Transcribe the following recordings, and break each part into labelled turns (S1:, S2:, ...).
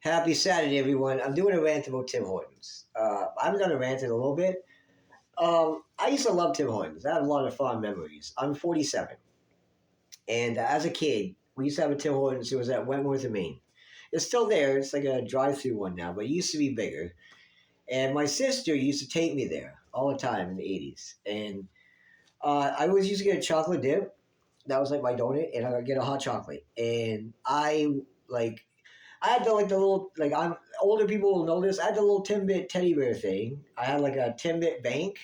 S1: Happy Saturday, everyone. I'm doing a rant about Tim Hortons. I haven't done a rant in a little bit. I used to love Tim Hortons. I have a lot of fond memories. I'm 47. And as a kid, we used to have a Tim Hortons. It was at Wentworth in Maine. It's still there. It's like a drive-through one now, but it used to be bigger. And my sister used to take me there all the time in the 80s. And I always used to get a chocolate dip. That was like my donut, and I would get a hot chocolate. And like I had the little I'm older people will know this. I had the little Timbit teddy bear thing. I had like a Timbit bank.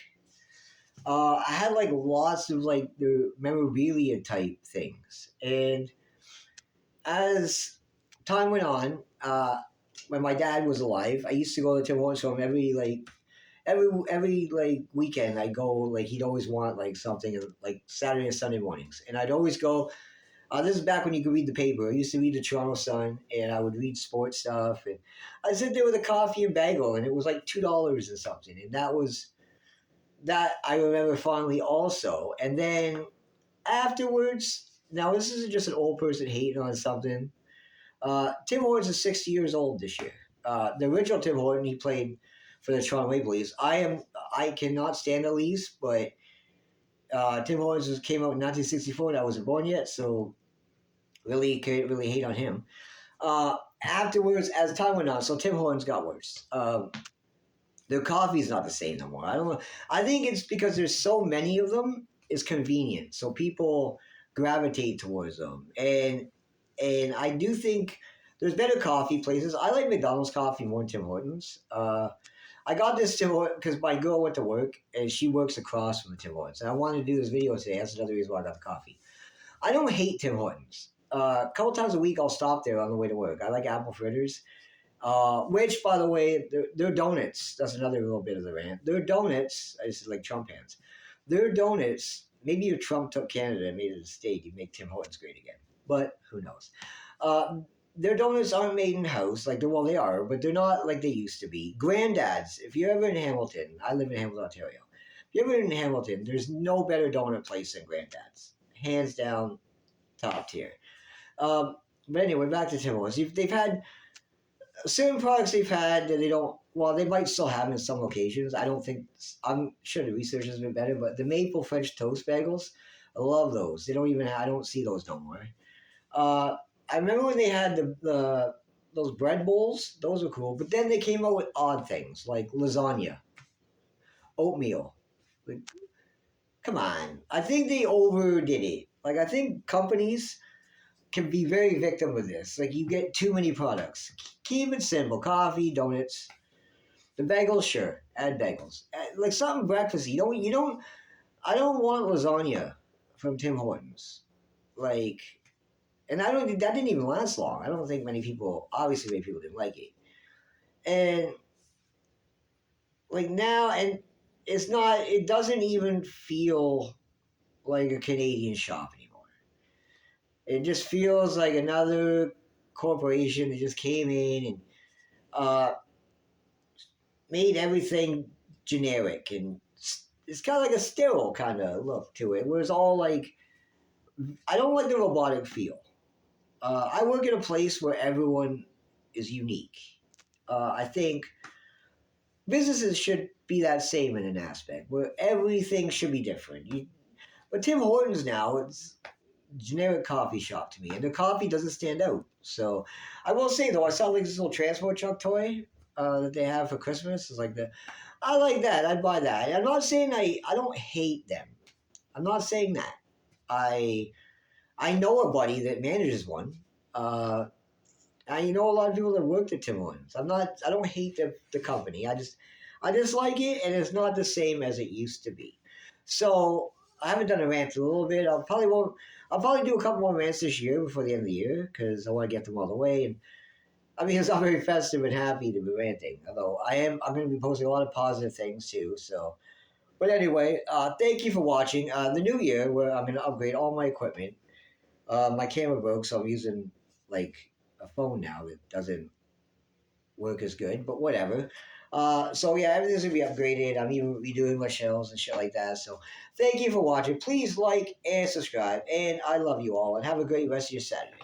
S1: I had like lots of like the memorabilia type things, and as time went on, when my dad was alive, I used to go to Tim Hortons home every like weekend. I go like he'd always want like something like Saturday and Sunday mornings, and I'd always go. This is back when you could read the paper. I used to read the Toronto Sun, and I would read sports stuff. And I'd sit there with a coffee and bagel, and it was like $2 or something. And that I remember fondly also. And then afterwards, now this isn't just an old person hating on something. Tim Hortons is 60 years old this year. The original Tim Horton, he played for the Toronto Maple Leafs. I cannot stand the Leafs, but Tim Hortons came out in 1964, and I wasn't born yet, so really can't really hate on him. Afterwards, as time went on, so Tim Hortons got worse. Their coffee's not the same no more. I don't know. I think it's because there's so many of them. It's convenient, so people gravitate towards them. And I do think there's better coffee places. I like McDonald's coffee more than Tim Hortons. I got this Tim Hortons because my girl went to work and she works across from the Tim Hortons. And I wanted to do this video today. That's another reason why I got the coffee. I don't hate Tim Hortons. A couple times a week, I'll stop there on the way to work. I like apple fritters, which, by the way, they're donuts. That's another little bit of the rant. Their donuts, I just like Trump hands. Their donuts, maybe if Trump took Canada and made it a state, he'd make Tim Hortons great again. But who knows? Their donuts aren't made in house. Well, they are, but they're not like they used to be. Granddad's, if you're ever in Hamilton, I live in Hamilton, Ontario. If you're ever in Hamilton, there's no better donut place than Granddad's. Hands down, top tier. But anyway, back to Tim Hortons. They've had certain products they've had that they don't. Well, they might still have in some locations. I don't think. I'm sure the research has been better, but the maple French toast bagels, I love those. They don't even. I don't see those no more. I remember when they had those bread bowls. Those were cool. But then they came out with odd things like lasagna, oatmeal. Like, come on. I think they overdid it. Like I think companies can be very victim of this. Like you get too many products. Keep it simple. Coffee, donuts, the bagels, sure. Add bagels. Like something breakfasty. I don't want lasagna from Tim Hortons. Like, and that didn't even last long. I don't think many people didn't like it. And like now, and it doesn't even feel like a Canadian shop anymore. It just feels like another corporation that just came in and made everything generic, and it's kind of like a sterile kind of look to it. Where it's all like, I don't like the robotic feel. I work in a place where everyone is unique. I think businesses should be that same in an aspect where everything should be different. But Tim Hortons now, it's generic coffee shop to me, and the coffee doesn't stand out. So I will say though, I saw like this little transport truck toy that they have for Christmas. It's like I like that. I'd buy that. I'm not saying I don't hate them. I'm not saying that. I know a buddy that manages one. I know a lot of people that worked at Tim Hortons. I don't hate the company. I just like it, and it's not the same as it used to be. So I haven't done a rant in a little bit. I'll probably do a couple more rants this year before the end of the year because I want to get them all the way. And I mean, I'm very festive and happy to be ranting. Although I'm going to be posting a lot of positive things too. So, but anyway, thank you for watching. The new year, where I'm going to upgrade all my equipment. My camera broke, so I'm using like a phone now that doesn't work as good. But whatever. So yeah, everything's gonna be upgraded. I'm even redoing my shelves and shit like that. So thank you for watching. Please like and subscribe. And I love you all. And have a great rest of your Saturday.